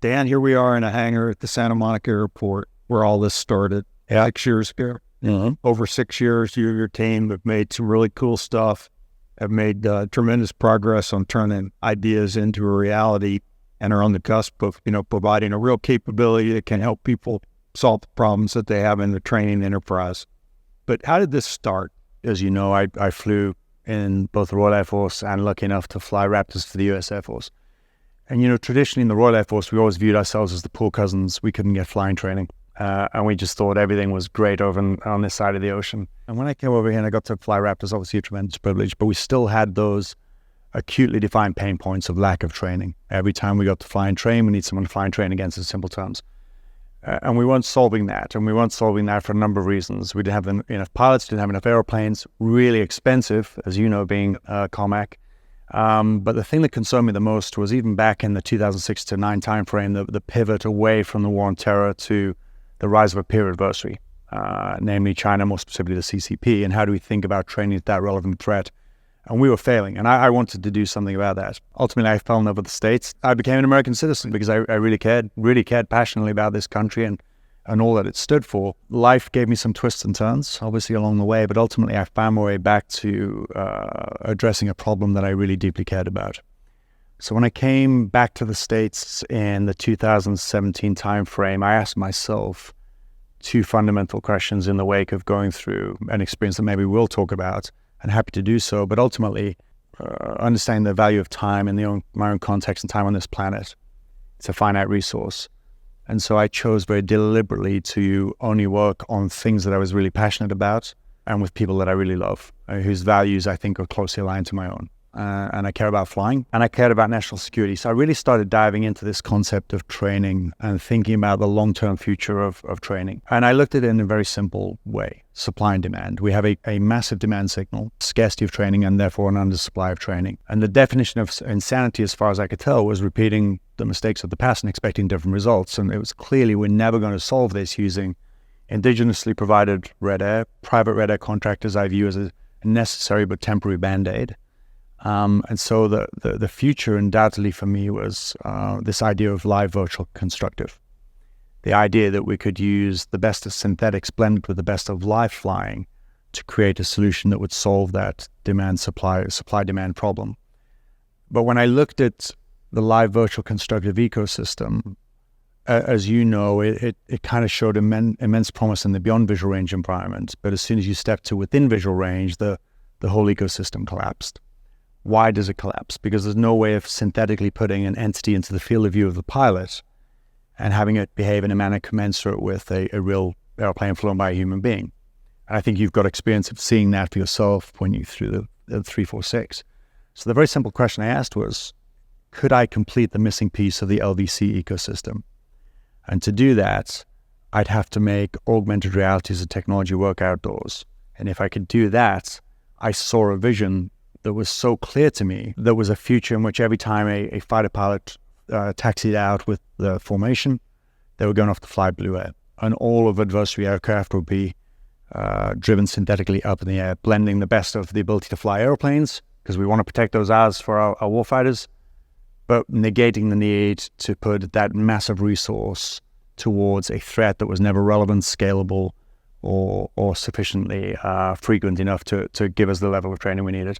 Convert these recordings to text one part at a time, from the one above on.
Dan, here we are in a hangar at the Santa Monica Airport where all this started 6 years ago. Mm-hmm. Over 6 years, you and your team have made some really cool stuff, have made tremendous progress on turning ideas into a reality, and are on the cusp of, providing a real capability that can help people solve the problems that they have in the training enterprise. But how did this start? As you know, I flew in both the Royal Air Force and lucky enough to fly Raptors for the US Air Force. And, traditionally in the Royal Air Force, we always viewed ourselves as the poor cousins. We couldn't get flying training. And we just thought everything was great over on this side of the ocean. And when I came over here and I got to fly Raptors, obviously a tremendous privilege, but we still had those acutely defined pain points of lack of training. Every time we got to fly and train, we need someone to fly and train against in simple terms. And we weren't solving that. And we weren't solving that for a number of reasons. We didn't have enough pilots, didn't have enough airplanes, really expensive, as you know, being COMAC. But the thing that concerned me the most was even back in the 2006 to 9 timeframe, the pivot away from the war on terror to the rise of a peer adversary, namely China, more specifically the CCP, and how do we think about training that relevant threat? And we were failing, and I wanted to do something about that. Ultimately, I fell in love with the States. I became an American citizen because I really cared passionately about this country and all that it stood for. Life gave me some twists and turns, obviously, along the way, but ultimately I found my way back to addressing a problem that I really deeply cared about. So when I came back to the States in the 2017 timeframe, I asked myself 2 fundamental questions in the wake of going through an experience that maybe we'll talk about, and happy to do so, but ultimately understanding the value of time in my own context and time on this planet. It's a finite resource. And so I chose very deliberately to only work on things that I was really passionate about and with people that I really love, whose values I think are closely aligned to my own. And I care about flying, and I cared about national security. So I really started diving into this concept of training and thinking about the long-term future of training. And I looked at it in a very simple way: supply and demand. We have a massive demand signal, scarcity of training, and therefore an undersupply of training. And the definition of insanity, as far as I could tell, was repeating the mistakes of the past and expecting different results. And it was clearly we're never going to solve this using indigenously provided red air. Private red air contractors I view as a necessary but temporary band-aid. And so the future undoubtedly for me was this idea of live virtual constructive. The idea that we could use the best of synthetics blended with the best of live flying to create a solution that would solve that supply-demand problem. But when I looked at the live virtual constructive ecosystem, as you know, it kind of showed immense promise in the beyond visual range environment. But as soon as you step to within visual range, the whole ecosystem collapsed. Why does it collapse? Because there's no way of synthetically putting an entity into the field of view of the pilot and having it behave in a manner commensurate with a real airplane flown by a human being. And I think you've got experience of seeing that for yourself when you threw the 346. So the very simple question I asked was, could I complete the missing piece of the LVC ecosystem? And to do that, I'd have to make augmented reality as a technology work outdoors. And if I could do that, I saw a vision that was so clear to me. There was a future in which every time a fighter pilot taxied out with the formation, they were going off to fly blue air. And all of adversary aircraft would be driven synthetically up in the air, blending the best of the ability to fly airplanes, because we want to protect those hours for our warfighters, but negating the need to put that massive resource towards a threat that was never relevant, scalable, or sufficiently frequent enough to give us the level of training we needed.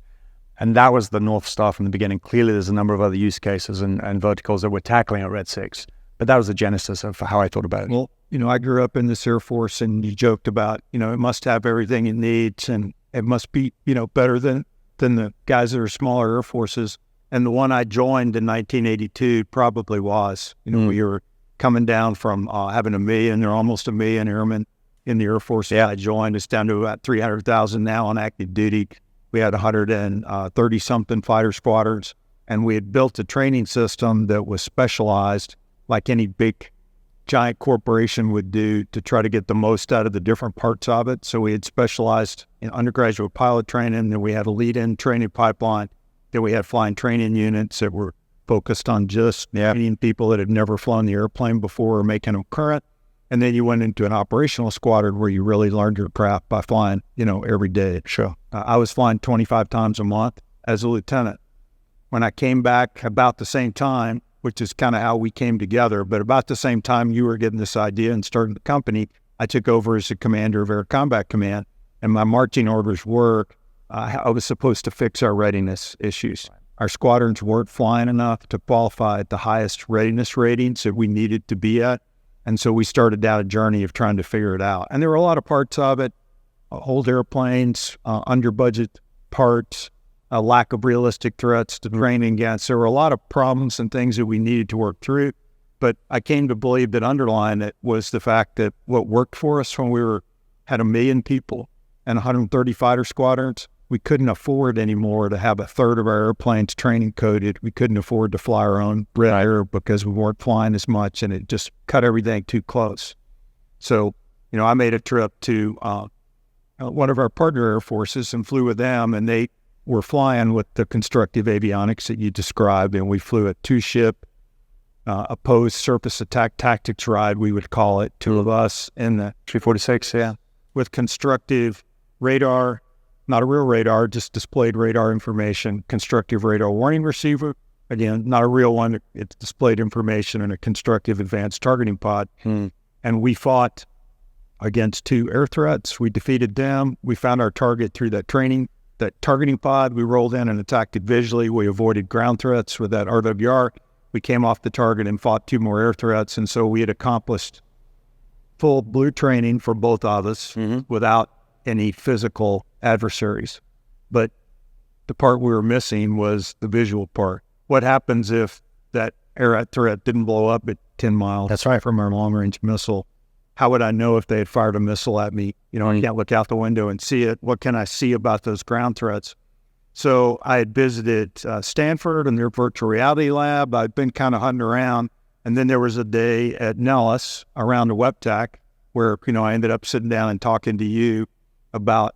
And that was the North Star from the beginning. Clearly, there's a number of other use cases and verticals that we're tackling at Red 6. But that was the genesis of how I thought about it. Well, I grew up in this Air Force, and you joked about, it must have everything it needs, and it must be, better than the guys that are smaller Air Forces. And the one I joined in 1982 probably was. We were coming down from having almost a million airmen in the Air Force. Yeah, I joined. It's down to about 300,000 now on active duty. We had 130-something fighter squadrons, and we had built a training system that was specialized like any big, giant corporation would do to try to get the most out of the different parts of it. So we had specialized in undergraduate pilot training, then we had a lead-in training pipeline, then we had flying training units that were focused on just training people that had never flown the airplane before or making them current. And then you went into an operational squadron where you really learned your craft by flying, every day. Sure. I was flying 25 times a month as a lieutenant. When I came back about the same time which is kind of how we came together. But about the same time you were getting this idea and starting the company, I took over as the commander of Air Combat Command, and my marching orders were I was supposed to fix our readiness issues. Our squadrons weren't flying enough to qualify at the highest readiness ratings that we needed to be at. And so we started down a journey of trying to figure it out. And there were a lot of parts of it, old airplanes, under budget parts, a lack of realistic threats to train against. There were a lot of problems and things that we needed to work through. But I came to believe that underlying it was the fact that what worked for us when we had 1 million people and 130 fighter squadrons, we couldn't afford anymore to have a third of our airplanes training coded. We couldn't afford to fly our own red air because we weren't flying as much, and it just cut everything too close. So, I made a trip to one of our partner air forces and flew with them, and they were flying with the constructive avionics that you described, and we flew a 2-ship opposed surface attack tactics ride, we would call it, 2 of us in the 346, yeah, with constructive radar. Not a real radar, just displayed radar information, constructive radar warning receiver. Again, not a real one. It displayed information in a constructive advanced targeting pod. And we fought against 2 air threats. We defeated them. We found our target through that targeting pod. We rolled in and attacked it visually. We avoided ground threats with that RWR. We came off the target and fought 2 more air threats. And so we had accomplished full blue training for both of us without any physical adversaries. But the part we were missing was the visual part. What happens if that air threat didn't blow up at 10 miles from our long-range missile? How would I know if they had fired a missile at me? I can't look out the window and see it. What can I see about those ground threats? So I had visited Stanford and their virtual reality lab. I'd been kind of hunting around. And then there was a day at Nellis around the WEPTAC where, I ended up sitting down and talking to you about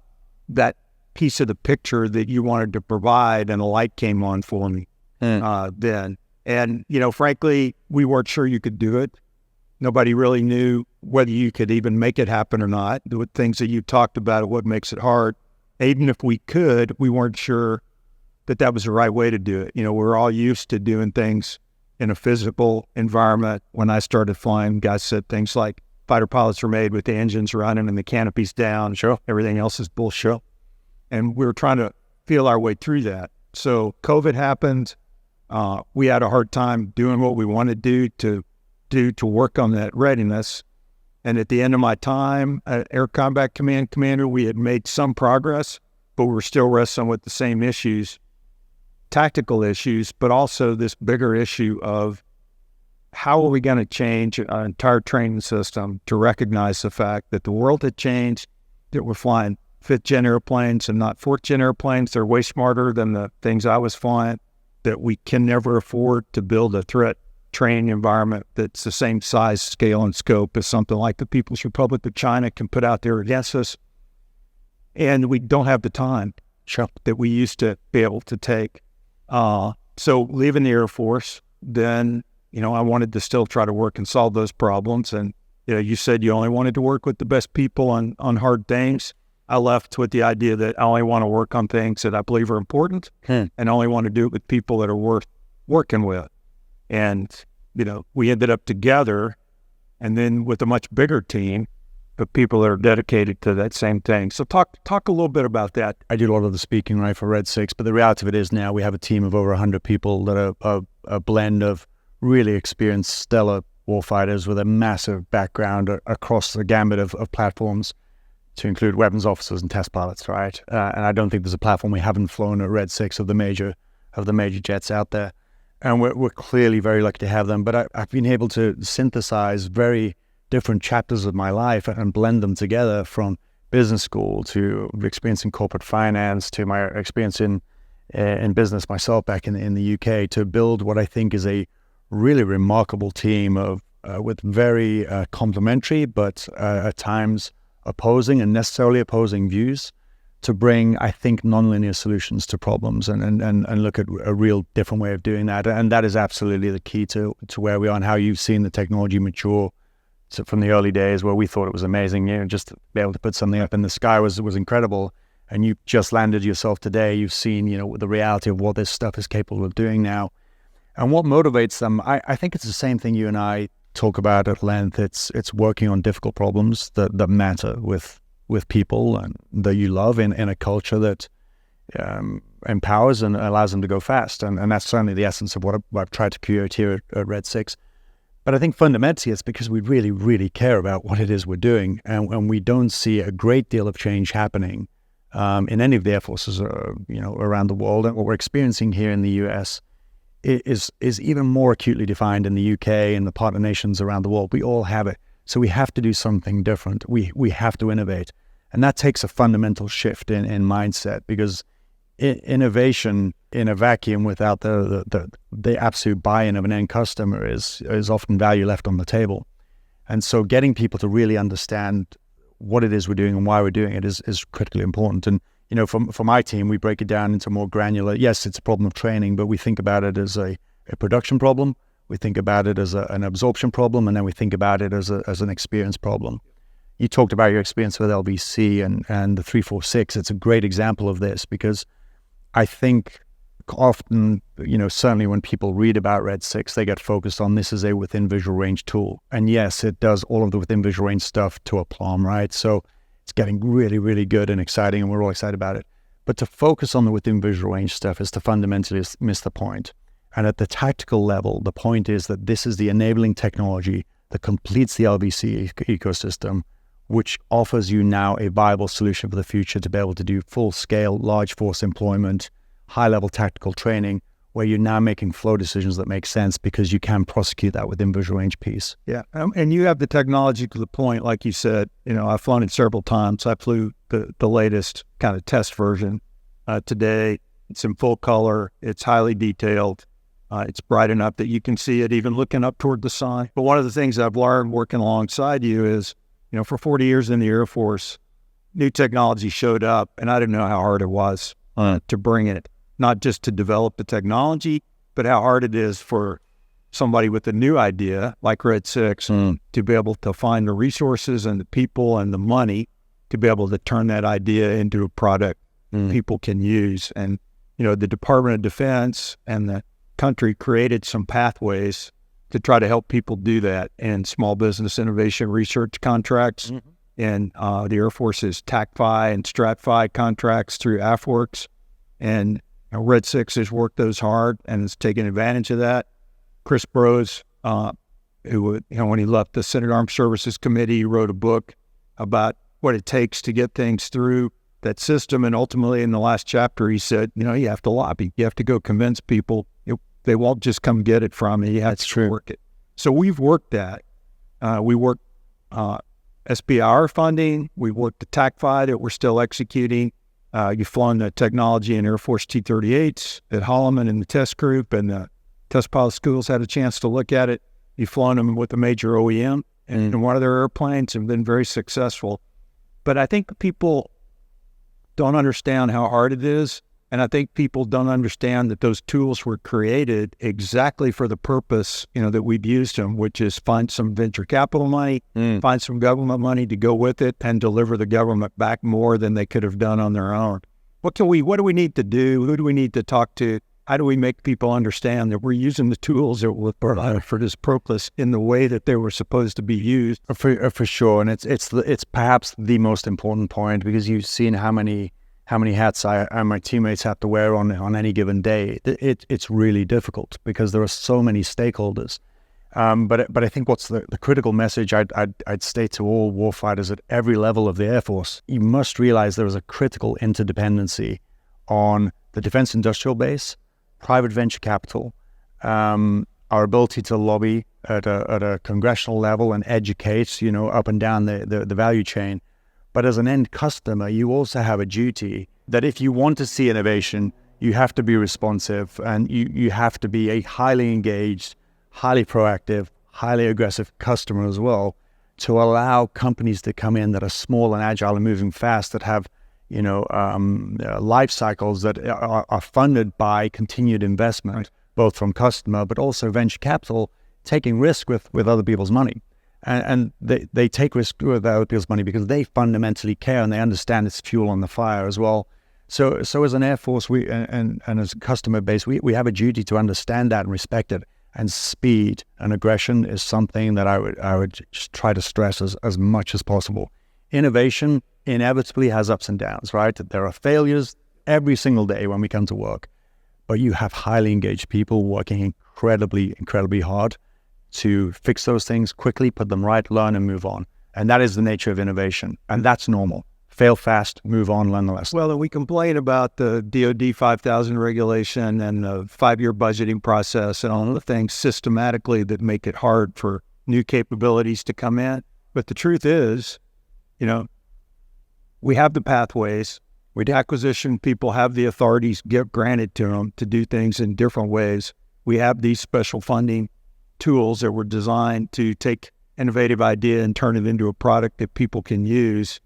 that piece of the picture that you wanted to provide, and a light came on for me then. And, frankly, we weren't sure you could do it. Nobody really knew whether you could even make it happen or not. The things that you talked about, what makes it hard. Even if we could, we weren't sure that was the right way to do it. We're all used to doing things in a physical environment. When I started flying, guys said things like, fighter pilots are made with the engines running and the canopies down. Sure. Everything else is bullshit. And we were trying to feel our way through that. So COVID happened. We had a hard time doing what we wanted to do to work on that readiness. And at the end of my time at Air Combat Command Commander, we had made some progress, but we were still wrestling with the same issues, tactical issues, but also this bigger issue of how are we going to change our entire training system to recognize the fact that the world had changed, that we're flying 5th-gen airplanes and not 4th-gen airplanes. They're way smarter than the things I was flying, that we can never afford to build a threat training environment that's the same size, scale, and scope as something like the People's Republic of China can put out there against us. And we don't have the time that we used to be able to take. So leaving the Air Force, then I wanted to still try to work and solve those problems. And, you said you only wanted to work with the best people on hard things. I left with the idea that I only want to work on things that I believe are important and only want to do it with people that are worth working with. And, we ended up together and then with a much bigger team of people that are dedicated to that same thing. So talk a little bit about that. I did a lot of the speaking, right, for Red 6, but the reality of it is now we have a team of over 100 people that are a blend of really experienced, stellar warfighters with a massive background across the gambit of platforms, to include weapons officers and test pilots, right? And I don't think there's a platform we haven't flown at Red 6 of the major jets out there. And we're clearly very lucky to have them. But I've been able to synthesize very different chapters of my life and blend them together, from business school to experience in corporate finance to my experience in business myself back in the UK, to build what I think is a really remarkable team of with very complementary but at times opposing and necessarily opposing views, to bring, I think, nonlinear solutions to problems and look at a real different way of doing that. And that is absolutely the key to where we are and how you've seen the technology mature from the early days where we thought it was amazing. Just to be able to put something up in the sky was incredible. And you just landed yourself today. You've seen, the reality of what this stuff is capable of doing now. And what motivates them, I think it's the same thing you and I talk about at length. It's working on difficult problems that matter with people and that you love in a culture that empowers and allows them to go fast. And that's certainly the essence of what I've tried to create here at Red 6. But I think fundamentally it's because we really, really care about what it is we're doing. And we don't see a great deal of change happening in any of the air forces around the world. And what we're experiencing here in the US is even more acutely defined in the UK and the partner nations around the world. We all have it. So we have to do something different. We have to innovate. And that takes a fundamental shift in mindset, because innovation in a vacuum without the absolute buy-in of an end customer is often value left on the table. And so getting people to really understand what it is we're doing and why we're doing it is critically important. And for my team, we break it down into more granular. Yes, it's a problem of training, but we think about it as a production problem. We think about it as an absorption problem, and then we think about it as an experience problem. You talked about your experience with LVC and the 346. It's a great example of this, because I think often, certainly when people read about Red 6, they get focused on this is a within visual range tool. And yes, it does all of the within visual range stuff to a plumb, right? So it's getting really, really good and exciting, and we're all excited about it. But to focus on the within visual range stuff is to fundamentally miss the point. And at the tactical level, the point is that this is the enabling technology that completes the LVC ecosystem, which offers you now a viable solution for the future to be able to do full-scale, large force employment, high-level tactical training, where you're now making flow decisions that make sense because you can prosecute that within visual range piece. Yeah, and you have the technology to the point, like you said, I've flown it several times. I flew the latest kind of test version today. It's in full color. It's highly detailed. It's bright enough that you can see it even looking up toward the sun. But one of the things I've learned working alongside you is, for 40 years in the Air Force, new technology showed up, and I didn't know how hard it was to bring it, not just to develop the technology, but how hard it is for somebody with a new idea like Red 6 to be able to find the resources and the people and the money to be able to turn that idea into a product people can use. And, the Department of Defense and the country created some pathways to try to help people do that in small business innovation research contracts, and the Air Force's TACFI and StratFi contracts through AFWorks. And Red 6 has worked those hard and has taken advantage of that. Chris Brose, who when he left the Senate Armed Services Committee, he wrote a book about what it takes to get things through that system. And ultimately, in the last chapter, he said, you have to lobby. You have to go convince people. They won't just come get it from you. You have to work it. So we've worked that. We worked SBIR funding. We worked the TACFI that we're still executing. You've flown the technology in Air Force T-38s at Holloman in the test group, and the test pilot schools had a chance to look at it. You've flown them with a major OEM in one of their airplanes and been very successful. But I think people don't understand how hard it is. And I think people don't understand that those tools were created exactly for the purpose, that we've used them, which is find some venture capital money, find some government money to go with it, and deliver the government back more than they could have done on their own. What do we need to do? Who do we need to talk to? How do we make people understand that we're using the tools that were provided for this purpose in the way that they were supposed to be used? For sure. And it's perhaps the most important point, because you've seen how many hats I and my teammates have to wear on any given day. It's really difficult because there are so many stakeholders. But I think what's the critical message I'd state to all warfighters at every level of the Air Force: you must realize there is a critical interdependency on the defense industrial base, private venture capital, our ability to lobby at a congressional level and educate, up and down the value chain. But as an end customer, you also have a duty that if you want to see innovation, you have to be responsive, and you have to be a highly engaged, highly proactive, highly aggressive customer as well, to allow companies to come in that are small and agile and moving fast, that have life cycles that are funded by continued investment, both from customer but also venture capital, taking risk with other people's money. And they take risk with other people's money because they fundamentally care and they understand it's fuel on the fire as well. So as an Air Force, and as a customer base, we have a duty to understand that and respect it. And speed and aggression is something that I would just try to stress as much as possible. Innovation inevitably has ups and downs, right? There are failures every single day when we come to work, but you have highly engaged people working incredibly hard to fix those things quickly, put them right, learn and move on. And that is the nature of innovation. And that's normal. Fail fast, move on, learn the lesson. Well, and we complain about the DoD 5000 regulation and the 5-year budgeting process and all the things systematically that make it hard for new capabilities to come in. But the truth is, we have the pathways. Acquisition people have the authorities granted to them to do things in different ways. We have these special funding tools that were designed to take innovative idea and turn it into a product that people can use.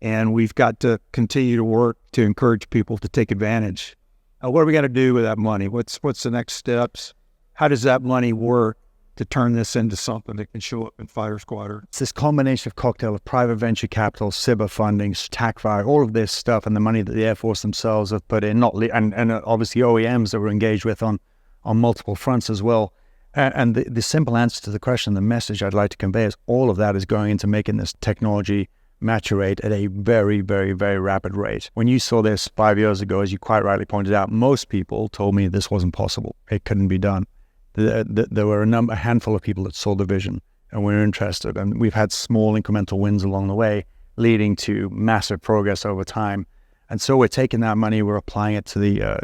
And we've got to continue to work to encourage people to take advantage. What are we got to do with that money? What's the next steps? How does that money work to turn this into something that can show up in fighter squadron? It's this combination of cocktail of private venture capital, SIBA funding, TACFI, all of this stuff, and the money that the Air Force themselves have put in, and obviously OEMs that we're engaged with on multiple fronts as well. And the simple answer to the question, the message I'd like to convey is all of that is going into making this technology maturate at a very, very, very rapid rate. When you saw this 5 years ago, as you quite rightly pointed out, most people told me this wasn't possible. It couldn't be done. There were a handful of people that saw the vision and were interested. And we've had small incremental wins along the way, leading to massive progress over time. And so we're taking that money, we're applying it to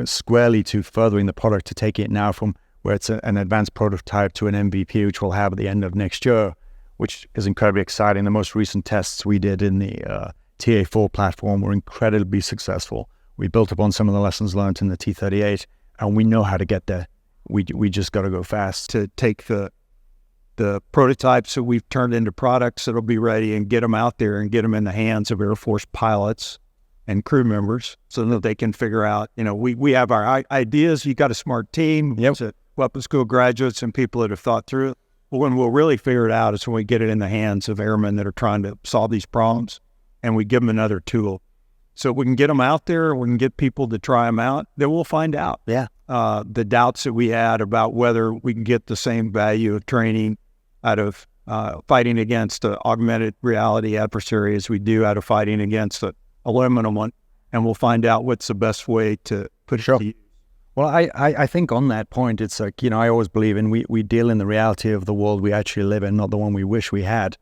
squarely to furthering the product, to take it now from where it's an advanced prototype to an MVP, which we'll have at the end of next year, which is incredibly exciting. The most recent tests we did in the TA4 platform were incredibly successful. We built upon some of the lessons learned in the T-38, and we know how to get there. We just got to go fast to take the prototypes that we've turned into products that'll be ready and get them out there and get them in the hands of Air Force pilots and crew members so that they can figure out, we have our ideas. You got a smart team. Yep. Weapons school graduates and people that have thought through it. But when we'll really figure it out is when we get it in the hands of airmen that are trying to solve these problems, and we give them another tool. So we can get them out there, we can get people to try them out, then we'll find out. Yeah. The doubts that we had about whether we can get the same value of training out of fighting against the augmented reality adversary as we do out of fighting against the aluminum one, and we'll find out what's the best way to put it to use. Well, I think on that point, it's like, I always believe in we deal in the reality of the world we actually live in, not the one we wish we had.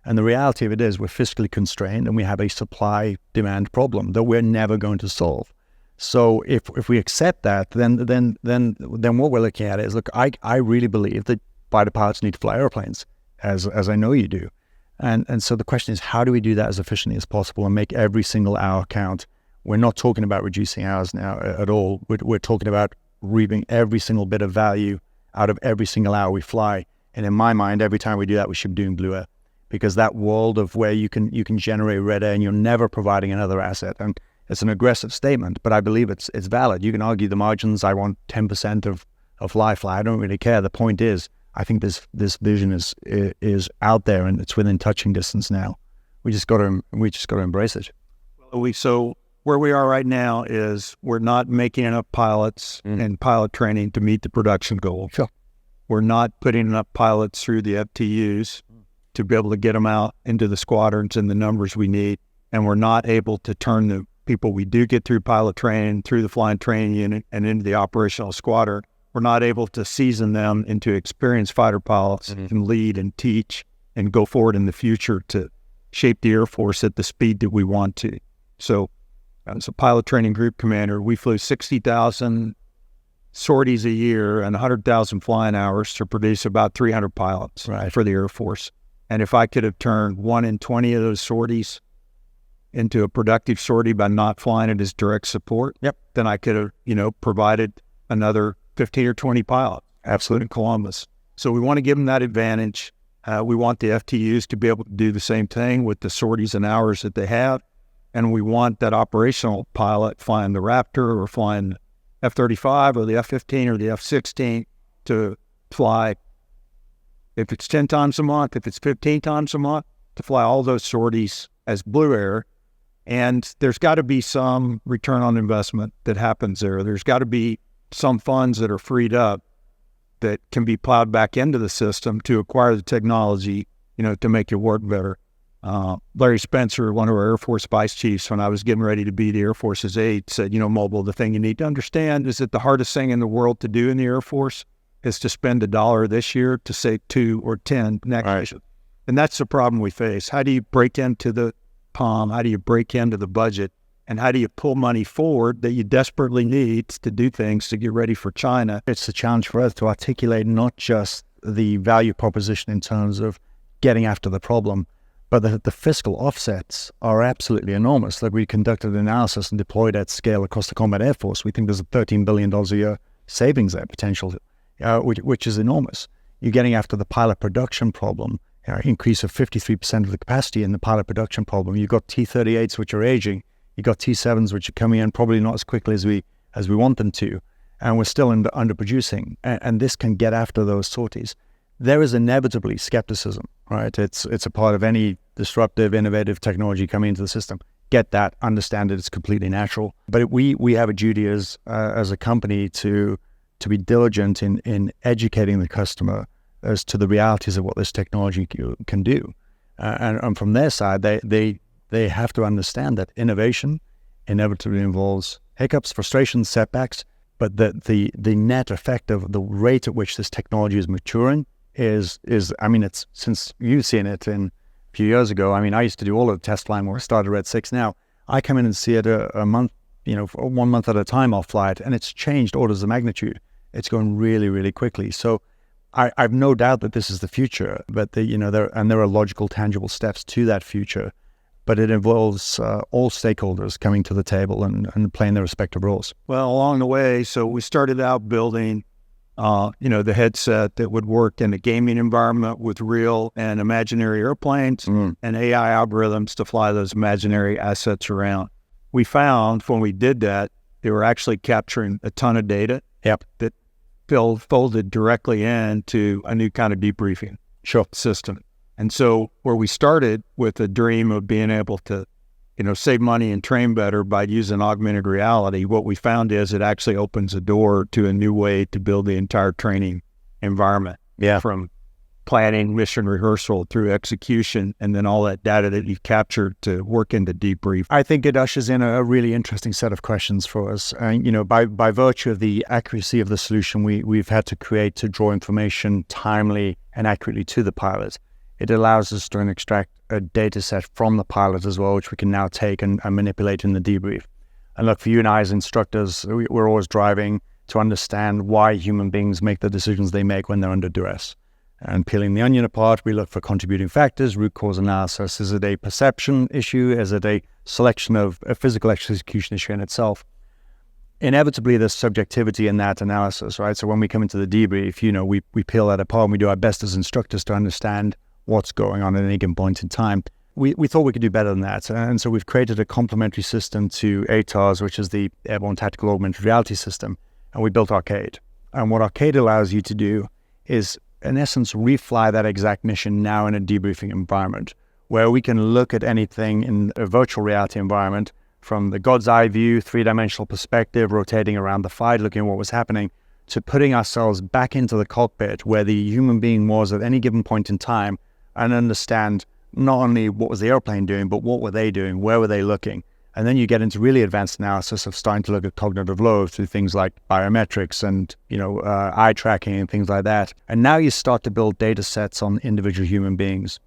And the reality of it is we're fiscally constrained and we have a supply-demand problem that we're never going to solve. So if we accept that, then what we're looking at is, look, I really believe that fighter pilots need to fly airplanes, as I know you do. And so the question is, how do we do that as efficiently as possible and make every single hour count? We're not talking about reducing hours now at all. We're talking about reaping every single bit of value out of every single hour we fly. And in my mind, every time we do that, we should be doing blue air, because that world of where you can generate red air and you're never providing another asset. And it's an aggressive statement, but I believe it's valid. You can argue the margins. I want 10% of life fly. I don't really care. The point is, I think this vision is out there and it's within touching distance now. We just got to embrace it. So where we are right now is we're not making enough pilots and pilot training to meet the production goal. Sure. We're not putting enough pilots through the FTUs to be able to get them out into the squadrons in the numbers we need. And we're not able to turn the people we do get through pilot training, through the flying training unit, and into the operational squadron. We're not able to season them into experienced fighter pilots and can lead and teach and go forward in the future to shape the Air Force at the speed that we want to. So as a pilot training group commander, we flew 60,000 sorties a year and 100,000 flying hours to produce about 300 pilots for the Air Force. And if I could have turned 1 in 20 of those sorties into a productive sortie by not flying it as direct support, then I could have, provided another 15 or 20 pilots. Absolutely. In Columbus. So we want to give them that advantage. We want the FTUs to be able to do the same thing with the sorties and hours that they have. And we want that operational pilot flying the Raptor or flying the F-35 or the F-15 or the F-16 to fly, if it's 10 times a month, if it's 15 times a month, to fly all those sorties as blue air And there's got to be some return on investment that happens there. There's got to be some funds that are freed up that can be plowed back into the system to acquire the technology, to make it work better. Larry Spencer, one of our Air Force vice chiefs, when I was getting ready to be the Air Force's aide, said, Mobile, the thing you need to understand is that the hardest thing in the world to do in the Air Force is to spend $1 this year to save 2 or 10 next year. And that's the problem we face. How do you break into the POM? How do you break into the budget? And how do you pull money forward that you desperately need to do things to get ready for China? It's a challenge for us to articulate not just the value proposition in terms of getting after the problem, but the fiscal offsets are absolutely enormous. Like, we conducted an analysis and deployed at scale across the Combat Air Force. We think there's a $13 billion a year savings there potential, which is enormous. You're getting after the pilot production problem, increase of 53% of the capacity in the pilot production problem. You've got T-38s, which are aging. You've got T-7s, which are coming in probably not as quickly as we want them to. And we're still underproducing. And this can get after those sorties. There is inevitably skepticism, right? It's a part of any disruptive, innovative technology coming into the system. Get that, understand it, it's completely natural. But we have a duty as a company to be diligent in educating the customer as to the realities of what this technology can do. And from their side, they have to understand that innovation inevitably involves hiccups, frustrations, setbacks, but the net effect of the rate at which this technology is maturing is it's, since you've seen it a few years ago. I used to do all of the test flying where I started Red 6. Now I come in and see it a month, 1 month at a time I'll fly it, and it's changed orders of magnitude. It's going really, really quickly. So I've no doubt that this is the future, but there are logical, tangible steps to that future. But it involves all stakeholders coming to the table and playing their respective roles. Well, along the way, so we started out building, the headset that would work in a gaming environment with real and imaginary airplanes and AI algorithms to fly those imaginary assets around. We found when we did that, they were actually capturing a ton of data that folded directly into a new kind of debriefing system. And so where we started with a dream of being able to, save money and train better by using augmented reality, what we found is it actually opens a door to a new way to build the entire training environment. From planning, mission rehearsal through execution, and then all that data that you've captured to work into debrief. I think it ushers in a really interesting set of questions for us. By virtue of the accuracy of the solution we've had to create to draw information timely and accurately to the pilot, it allows us to extract a data set from the pilot as well, which we can now take and manipulate in the debrief. And look, for you and I as instructors, we're always driving to understand why human beings make the decisions they make when they're under duress. And peeling the onion apart, we look for contributing factors, root cause analysis. Is it a perception issue? Is it a selection of a physical execution issue in itself? Inevitably, there's subjectivity in that analysis, right? So when we come into the debrief, we peel that apart and we do our best as instructors to understand what's going on at any given point in time. We thought we could do better than that. And so we've created a complementary system to ATARS, which is the Airborne Tactical Augmented Reality System. And we built Arcade. And what Arcade allows you to do is, in essence, refly that exact mission now in a debriefing environment, where we can look at anything in a virtual reality environment from the God's eye view, 3-dimensional perspective, rotating around the fight, looking at what was happening, to putting ourselves back into the cockpit where the human being was at any given point in time, and understand not only what was the airplane doing, but what were they doing, where were they looking. And then you get into really advanced analysis of starting to look at cognitive load through things like biometrics and eye tracking and things like that. And now you start to build data sets on individual human beings.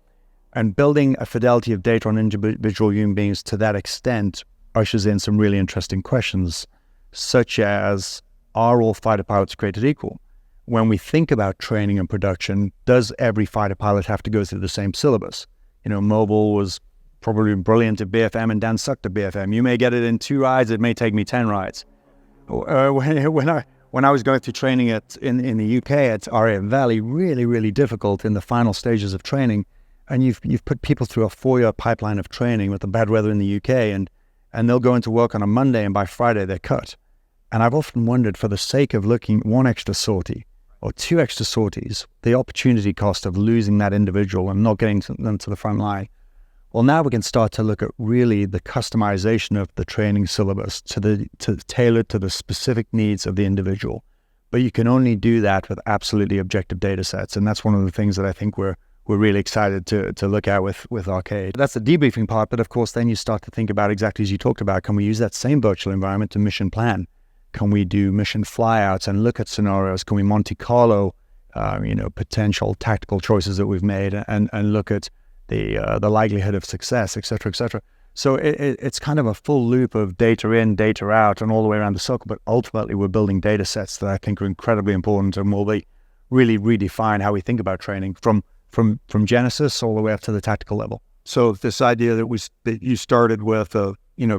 And building a fidelity of data on individual human beings to that extent ushers in some really interesting questions, such as, are all fighter pilots created equal? When we think about training and production, does every fighter pilot have to go through the same syllabus? Mobile was probably brilliant at BFM and Dan sucked at BFM. You may get it in 2 rides, it may take me 10 rides. When I was going through training in the UK at RAF Valley, really, really difficult in the final stages of training. And you've put people through a 4-year pipeline of training with the bad weather in the UK, and they'll go into work on a Monday and by Friday they're cut. And I've often wondered, for the sake of looking 1 extra sortie, or 2 extra sorties, the opportunity cost of losing that individual and not getting them to the front line, Well, now we can start to look at really the customization of the training syllabus to tailor to the specific needs of the individual. But you can only do that with absolutely objective data sets. And that's one of the things that I think we're really excited to look at with Arcade. That's the debriefing part. But of course, then you start to think about exactly as you talked about, can we use that same virtual environment to mission plan? Can we do mission flyouts and look at scenarios? Can we Monte Carlo, potential tactical choices that we've made and look at the likelihood of success, et cetera, et cetera. So it's kind of a full loop of data in, data out, and all the way around the circle. But ultimately, we're building data sets that I think are incredibly important and will really redefine how we think about training from Genesis all the way up to the tactical level. So this idea that you started with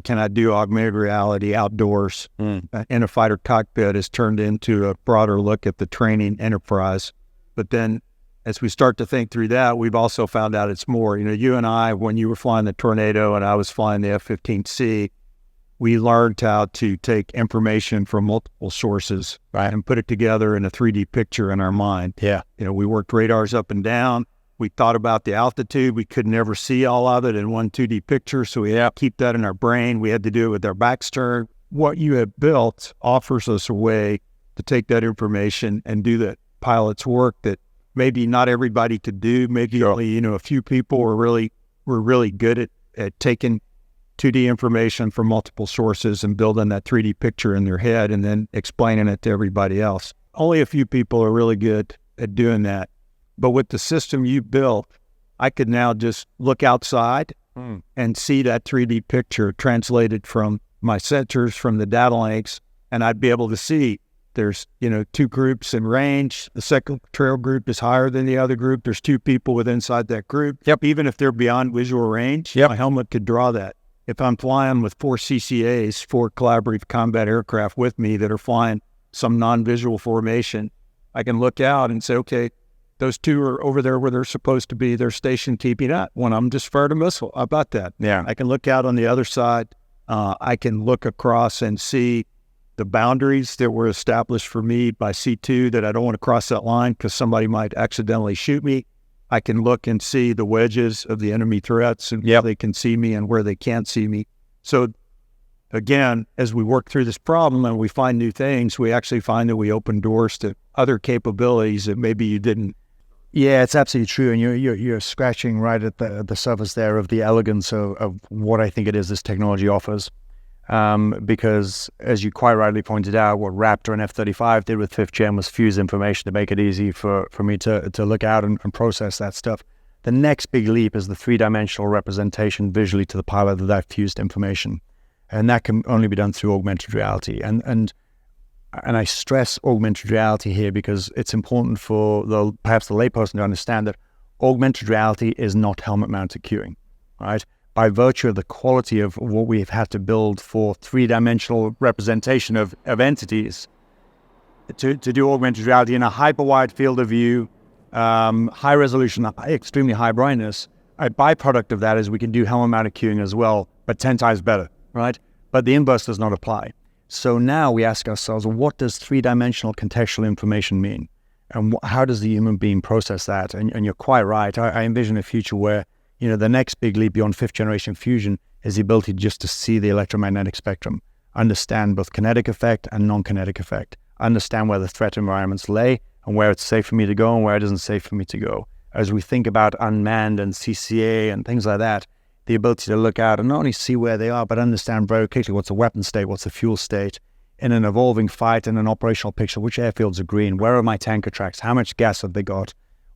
can I do augmented reality outdoors in a fighter cockpit has turned into a broader look at the training enterprise. But then as we start to think through that, we've also found out it's more. You and I, when you were flying the Tornado and I was flying the F-15C, we learned how to take information from multiple sources, right, and put it together in a 3D picture in our mind. Yeah. We worked radars up and down. We thought about the altitude. We could never see all of it in one 2D picture, so we had to keep that in our brain. We had to do it with our backs turned. What you have built offers us a way to take that information and do that pilot's work that maybe not everybody could do. Maybe only a few people were really good at taking 2D information from multiple sources and building that 3D picture in their head and then explaining it to everybody else. Only a few people are really good at doing that. But with the system you built, I could now just look outside and see that 3D picture translated from my sensors, from the data links, and I'd be able to see there's, two groups in range. The second trail group is higher than the other group. There's two people within inside that group. Yep. Even if they're beyond visual range, my helmet could draw that. If I'm flying with 4 CCAs, 4 collaborative combat aircraft with me that are flying some non-visual formation, I can look out and say, okay, those two are over there where they're supposed to be. They're stationed keeping up. One of them just fired a missile. How about that? Yeah. I can look out on the other side. I can look across and see the boundaries that were established for me by C2 that I don't want to cross that line because somebody might accidentally shoot me. I can look and see the wedges of the enemy threats and where they can see me and where they can't see me. So again, as we work through this problem and we find new things, we actually find that we open doors to other capabilities that maybe you didn't. Yeah, it's absolutely true. And you're scratching right at the surface there of the elegance of what I think it is this technology offers. Because as you quite rightly pointed out, what Raptor and F-35 did with 5th Gen was fuse information to make it easy for me to look out and process that stuff. The next big leap is the 3-dimensional representation visually to the pilot of that fused information. And that can only be done through augmented reality. And I stress augmented reality here because it's important for perhaps the layperson to understand that augmented reality is not helmet-mounted cueing, right? By virtue of the quality of what we've had to build for 3-dimensional representation of entities, to do augmented reality in a hyper-wide field of view, high resolution, extremely high brightness, a byproduct of that is we can do helmet-mounted cueing as well, but 10 times better, right? But the inverse does not apply. So now we ask ourselves, what does 3-dimensional contextual information mean? And how does the human being process that? And you're quite right. I envision a future where the next big leap beyond 5th generation fusion is the ability just to see the electromagnetic spectrum, understand both kinetic effect and non-kinetic effect, understand where the threat environments lay and where it's safe for me to go and where it isn't safe for me to go. As we think about unmanned and CCA and things like that, the ability to look out and not only see where they are, but understand very quickly what's the weapon state, what's the fuel state, in an evolving fight and an operational picture, which airfields are green, where are my tanker tracks, how much gas have they got?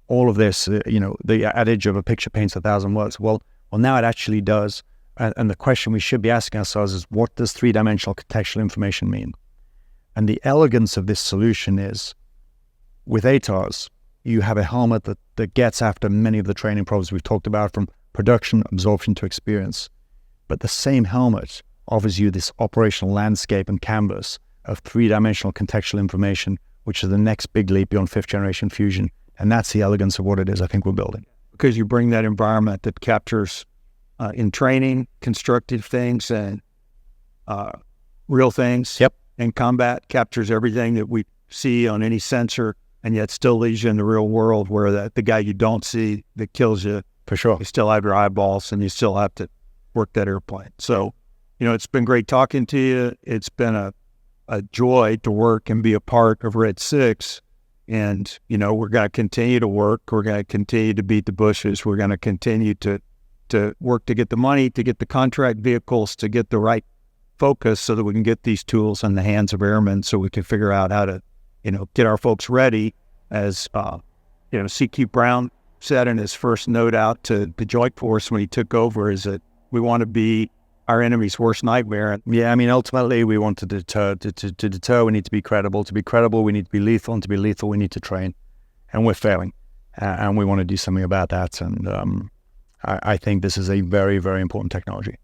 All of this, the adage of a picture paints 1,000 words. Well, now it actually does. And the question we should be asking ourselves is, what does 3-dimensional contextual information mean? And the elegance of this solution is, with ATARs, you have a helmet that gets after many of the training problems we've talked about, from production, absorption to experience. But the same helmet offers you this operational landscape and canvas of 3-dimensional contextual information, which is the next big leap beyond 5th generation fusion. And that's the elegance of what it is I think we're building. Because you bring that environment that captures in training, constructive things and real things. Yep. And combat captures everything that we see on any sensor and yet still leaves you in the real world where the guy you don't see that kills you For sure. You still have your eyeballs and you still have to work that airplane. So, it's been great talking to you. It's been a joy to work and be a part of Red 6. And, we're going to continue to work. We're going to continue to beat the bushes. We're going to continue to work to get the money, to get the contract vehicles, to get the right focus so that we can get these tools in the hands of airmen so we can figure out how to, get our folks ready. As, C.Q. Brown said in his first note out to the Joint Force when he took over, is that we want to be our enemy's worst nightmare. Yeah, ultimately we want to deter. To deter, we need to be credible. To be credible, we need to be lethal. And to be lethal, we need to train. And we're failing. And we want to do something about that. And I think this is a very, very important technology.